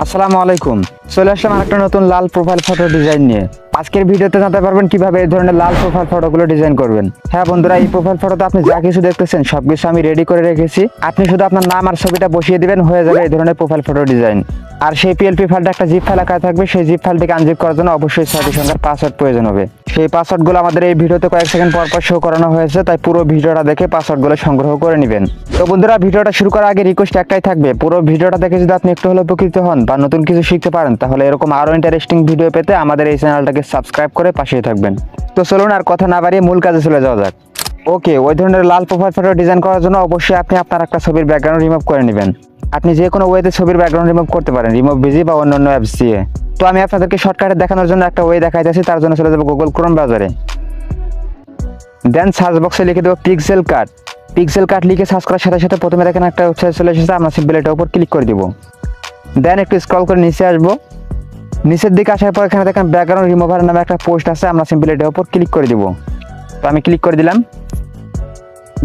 আসসালামু আলাইকুম। চলে আসলাম আরেকটা নতুন লাল প্রোফাইল ফটো ডিজাইন নিয়ে। আজকের ভিডিওতে জানতে পারবেন কিভাবে এই ধরনের লাল প্রোফাইল ফটোগুলো ডিজাইন করবেন। হ্যাঁ বন্ধুরা, এই প্রোফাইল ফটোতে আপনি যা কিছু দেখতেছেন সবকিছু আমি রেডি করে রেখেছি। আপনি শুধু আপনার নাম আর ছবিটা বসিয়ে দিবেন, হয়ে যাবে এই ধরনের প্রোফাইল ফটো ডিজাইন। আর সেই পিএলপি ফাইলটা একটা জিপ ফাইল আকারে থাকবে। সেই জিপ ফাইলটিকে আনজিপ করার জন্য অবশ্যই 6টি সংখ্যার পাসওয়ার্ড প্রয়োজন হবে। সেই পাসওয়ার্ডগুলো আমাদের এই ভিডিওতে কয়েক সেকেন্ড পর পর শো করানো হয়েছে, তাই পুরো ভিডিওটা দেখে পাসওয়ার্ডগুলো সংগ্রহ করে নেবেন। তো বন্ধুরা, ভিডিওটা শুরু করার আগে রিকোয়েস্ট একটাই থাকবে, পুরো ভিডিওটা দেখে যদি আপনি একটু হলেও উপকৃত হন বা নতুন কিছু শিখতে পারেন, তাহলে এরকম আরো ইন্টারেস্টিং ভিডিও পেতে আমাদের এই চ্যানেলটাকে সাবস্ক্রাইব করে পাশেই থাকবেন। তো চলুন আর কথা না বাড়িয়ে মূল কাজে চলে যাওয়া যাক। ওকে, ওই ধরনের লাল প্রোফাইল ফটো ডিজাইন করার জন্য অবশ্যই আপনি আপনার একটা ছবির ব্যাকগ্রাউন্ড রিমুভ করে নেবেন। আপনি যে কোনো ওয়েতে ছবির ব্যাকগ্রাউন্ড রিমুভ করতে পারেন, রিমুভ বিজি বা অন্যান্য অ্যাপস দিয়ে। তো আমি আপনাদেরকে শর্টকাটে দেখানোর জন্য একটা ওয়ে দেখাইতেছি। তার জন্য চলে যাবো গুগল ক্রোম ব্রাউজারে। দেন সার্চ বক্সে লিখে দেবো পিক্সেল কাট। পিক্সেল কাট লিখে সার্চ করার সাথে সাথে প্রথমে দেখেন একটা ওয়েবসাইট চলে এসেছে। আমরা সিম্পল এটার উপর ক্লিক করে দিব। দেন একটু স্ক্রল করে নিচে আসবো। নিচের দিকে আসার পর এখানে দেখেন ব্যাকগ্রাউন্ড রিমুভার নামে একটা পোস্ট আছে। আমরা সিম্পল এটার উপর ক্লিক করে দিব। তো আমি ক্লিক করে দিলাম।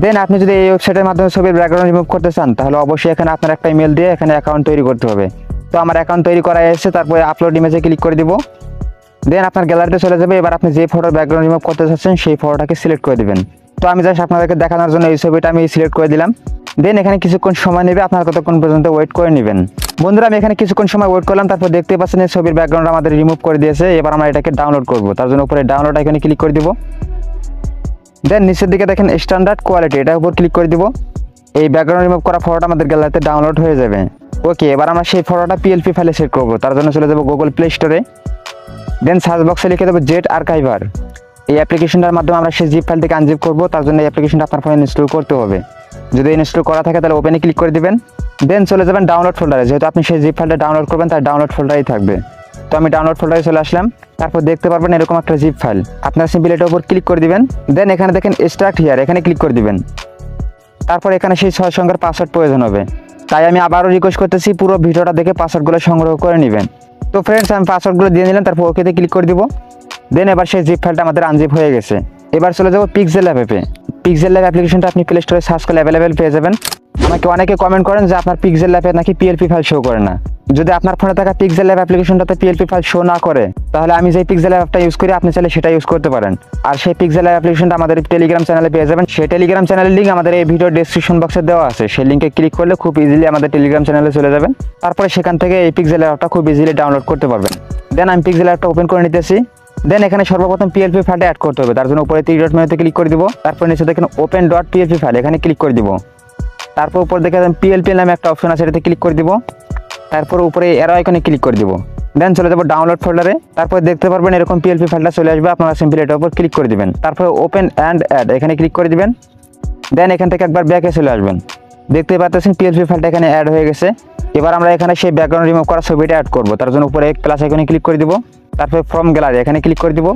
দেন আপনি যদি এই ওয়েবসাইটের মাধ্যমে ছবির ব্যাকগ্রাউন্ড রিমুভ করতে চান, তাহলে অবশ্যই এখানে আপনার একটা ইমেল দিয়ে এখানে অ্যাকাউন্ট তৈরি করতে হবে। তো আমার অ্যাকাউন্ট তৈরি করা এসেছে। তারপরে আপলোড ইমেজে ক্লিক করে দিব। দেন আপনার গ্যালারিতে চলে যাবে। এবার আপনি যে ফটোর ব্যাকগ্রাউন্ড রিমুভ করতে চাচ্ছেন সেই ফটোটাকে সিলেক্ট করে দিবেন। তো আমি জাস্ট আপনাদেরকে দেখানোর জন্য এই ছবিটা আমি সিলেক্ট করে দিলাম। দেন এখানে কিছুক্ষণ সময় নেবে, আপনার কতক্ষণ পর্যন্ত ওয়েট করে নেবেন। বন্ধুরা, আমি এখানে কিছুক্ষণ সময় ওয়েট করলাম। তারপর দেখতে পাচ্ছেন এই ছবির ব্যাকগ্রাউন্ড আমাদের রিমুভ করে দিয়েছে। এবার আমরা এটাকে ডাউনলোড করব। তার জন্য উপরে ডাউনলোড আইকনে ক্লিক করে দিব। দেন নিচের দিকে দেখেন স্ট্যান্ডার্ড কোয়ালিটি, এটার উপর ক্লিক করে দিব। এই ব্যাকগ্রাউন্ড রিমুভ করা ফটোটা আমাদের গ্যালারিতে ডাউনলোড হয়ে যাবে। ওকে, এবার আমরা সেই ফটোটা পিএলপি ফাইলে সেট করব। তার জন্য চলে যাব গুগল প্লে স্টোরে। দেন সার্চ বক্সে লিখে দেবো জেট আর্কাইভার। এই অ্যাপ্লিকেশনটার মাধ্যমে আমরা সেই জিপ ফাইলটিকে আনজিপ করব। তার জন্য এই অ্যাপ্লিকেশনটা আপনার ফোনে ইনস্টল করতে হবে। যদি ইনস্টল করা থাকে তাহলে ওপেনে ক্লিক করে দিবেন। দেন চলে যাবেন ডাউনলোড ফোল্ডারে। যেহেতু আপনি সেই জিপ ফাইলটা ডাউনলোড করবেন, তাই ডাউনলোড ফোল্ডারেই থাকবে। তো আমি ডাউনলোড ফোল্ডারে চলে আসলাম। তারপর দেখতে পারবেন এরকম একটা জিপ ফাইল। আপনার সিম্পল এটার উপর ক্লিক করে দিবেন। দেন এখানে দেখেন স্টার্ট হিয়ার, এখানে ক্লিক করে দিবেন। তারপর এখানে সেই 6 সংখ্যার পাসওয়ার্ড প্রয়োজন হবে। তাই আমি আবারও রিকোয়েস্ট করতেছি, পুরো ভিডিওটা দেখে পাসওয়ার্ডগুলো সংগ্রহ করে নেবেন। তো ফ্রেন্ডস, আমি পাসওয়ার্ডগুলো দিয়ে নিলাম। তারপর ওকেতে ক্লিক করে দিব। দেন এবার সেই জিপ ফাইলটা আমাদের আনজিপ হয়ে গেছে। এবার চলে যাবো পিক্সেল অ্যাপে। পিক্সেল অ্যাপ অ্যাপ্লিকেশনটা আপনি প্লে স্টোরে সার্চ করলে অ্যাভেলেবেল পেয়ে যাবেন। আমাকে অনেকে কমেন্ট করেন যে আপনার পিক্সেল অ্যাপে নাকি পিএলপি ফাইল শো করে না। যদি আপনার ফোনে থাকা পিক্সেল অ্যাপ অ্যাপ্লিকেশনটাতে পিএলপি ফাইল শো না করে, তাহলে আমি যে পিক্সেল অ্যাপটা ইউজ করি আপনি চাইলে সেটা ইউজ করতে পারেন। আর সেই পিক্সেল অ্যাপ অ্যাপ্লিকেশনটা আমাদের টেলিগ্রাম চ্যানেলে পেয়ে যাবেন। সেই টেলিগ্রাম চ্যানেলের লিঙ্ক আমাদের এই ভিডিও ডেসক্রিপশন বক্সে দেওয়া আছে। সেই লিঙ্কে ক্লিক করলে খুব ইজিলি আমাদের টেলিগ্রাম চ্যানেলে চলে যাবেন। তারপরে সেখান থেকে এই পিক্সেল অ্যাপটা খুব ইজিলি ডাউনলোড করতে পারবেন। দেন আমি পিক্সেল অ্যাপটা ওপেন করে নিতেছি। দেন এখানে সর্বপ্রথম পিএলপি ফাইলটা অ্যাড করতে হবে। তার জন্য উপরে 3 ডট মেনুতে ক্লিক করে দিব। তারপর নিচে দেখেন ওপেন ডট পিএলপি ফাইল, এখানে ক্লিক করে দিব। তারপর উপর দেখে পিএলপি নামে একটা অপশন আছে, এটাতে ক্লিক করে দিব। তারপর উপরে অ্যারো আইকনে ক্লিক করে দিব। দেন চলে যাবো ডাউনলোড ফোল্ডারে। তারপর দেখতে পারবেন এরকম পিএলপি ফাইলটা চলে আসবে। আপনারা সিম্পলি এটার উপর ক্লিক করে দিবেন। তারপর ওপেন অ্যান্ড অ্যাড, এখানে ক্লিক করে দিবেন। দেন এখান থেকে একবার ব্যাকে চলে আসবেন। দেখতে পাচ্ছেন পিএলপি ফাইলটা এখানে অ্যাড হয়ে গেছে। এবার আমরা এখানে সেই ব্যাকগ্রাউন্ড রিমুভ করা ছবিটা অ্যাড করব। তার জন্য উপরে প্লাস আইকনে ক্লিক করে দিব। তারপর ফ্রম গ্যালারি, এখানে ক্লিক করে দিব।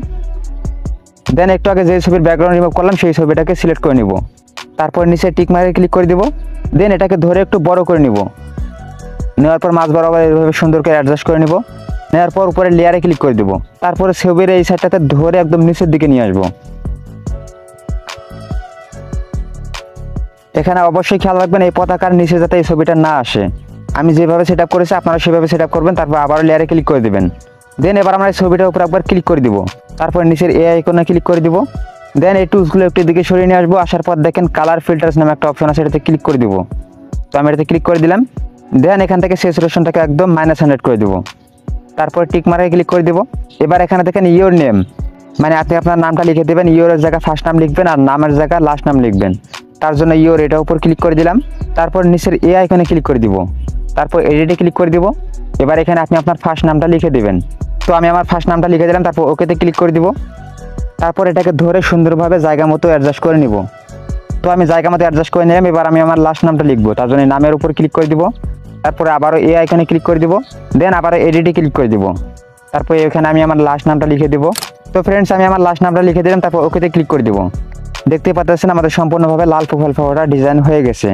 দেন একটু আগে যে ছবির ব্যাকগ্রাউন্ড রিমুভ করলাম সেই ছবিটাকে সিলেক্ট করে নিব। তারপর নিচে টিক মার্কে ক্লিক করে দিব। দেন এটাকে ধরে একটু বড় করে নিব। নেওয়ার পর মাঝ বরাবর এইভাবে সুন্দর করে অ্যাডজাস্ট করে নিব। নেওয়ার পর উপরে লেয়ারে ক্লিক করে দিব। তারপরে ছবির এই সাইডটাতে ধরে একদম নিচের দিকে নিয়ে আসবো। এখানে অবশ্যই খেয়াল রাখবেন এই পতাকার নিচে যাতে এই ছবিটা না আসে। আমি যেভাবে সেট আপ করেছি আপনারা সেভাবে সেট আপ করবেন। তারপর আবারও লেয়ারে ক্লিক করে দিবেন। দেন এবার আমরা এই ছবিটার উপর একবার ক্লিক করে দিব। তারপর নিচের এ আইকনে ক্লিক করে দিব। দেন এই টুলসগুলো একটু দিকে সরিয়ে নিয়ে আসবো। আসার পর দেখেন কালার ফিল্টার্স নামে একটা অপশন আছে, এটাতে ক্লিক করে দিব। তো আমি এটাতে ক্লিক করে দিলাম। দেন এখান থেকে স্যাচুরেশনটাকে একদম -100 করে দিব। তারপর টিক মার্কে ক্লিক করে দিব। এবার এখানে দেখেন ইওর নেম, মানে আপনি আপনার নামটা লিখে দেবেন। ইওরের জায়গায় ফার্স্ট নাম লিখবেন আর নামের জায়গায় লাস্ট নাম লিখবেন। তার জন্য ইওর এটার উপর ক্লিক করে দিলাম। তারপর নিচের এ আইকনে ক্লিক করে দিব। তারপর এডিটে ক্লিক করে দিব। এবার এখানে আপনি আপনার ফার্স্ট নামটা লিখে দেবেন। তো আমি আমার ফার্স্ট নামটা লিখে দিলাম। তারপর ওকেতে ক্লিক করে দিব। তারপর এটাকে ধরে সুন্দরভাবে জায়গা মতো অ্যাডজাস্ট করে নিব। তো আমি জায়গা মতো অ্যাডজাস্ট করে নিলাম। এবার আমি আমার লাস্ট নামটা লিখবো। তার জন্য নামের উপর ক্লিক করে দিব। তারপরে আবারও এ আইকনে ক্লিক করে দিব। দেন আবারও এডিটে ক্লিক করে দিব। তারপর এখানে আমি আমার লাস্ট নামটা লিখে দিব। তো ফ্রেন্ডস, আমি আমার লাস্ট নামটা লিখে দিলাম। তারপর ওকেতে ক্লিক করে দিব। দেখতে পাচ্ছেন আমাদের সম্পূর্ণভাবে লাল প্রোফাইল ফটোটা ডিজাইন হয়ে গেছে।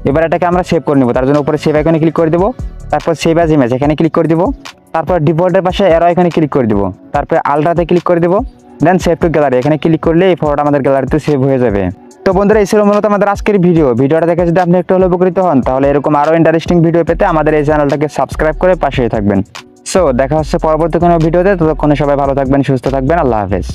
এবার এটাকে আমরা সেভ করে নিব। তার জন্য উপরে সেভ আইকনে ক্লিক করে দিব। তারপর সেভ অ্যাজ ইমেজ, এখানে ক্লিক করে দিব। তারপর ডিফল্টের পাশে অ্যারো আইকনে ক্লিক করে দিব। তারপর আলট্রাতে ক্লিক করে দিব। দেন সেভ টু গ্যালারি, এখানে ক্লিক করলে এই ফটোটা আমাদের গ্যালারিতে সেভ হয়ে যাবে। তো বন্ধুরা, এই ছিল মূলত আমাদের আজকের ভিডিওটা দেখে যদি আপনি একটু হলেও উপকৃত হন, তাহলে এরকম আরো ইন্টারেস্টিং ভিডিও পেতে আমাদের এই চ্যানেলটাকে সাবস্ক্রাইব করে পাশেই থাকবেন। সো দেখা হচ্ছে পরবর্তী কোনো ভিডিওতে। ততক্ষণে সবাই ভালো থাকবেন, সুস্থ থাকবেন। আল্লাহ হাফেজ।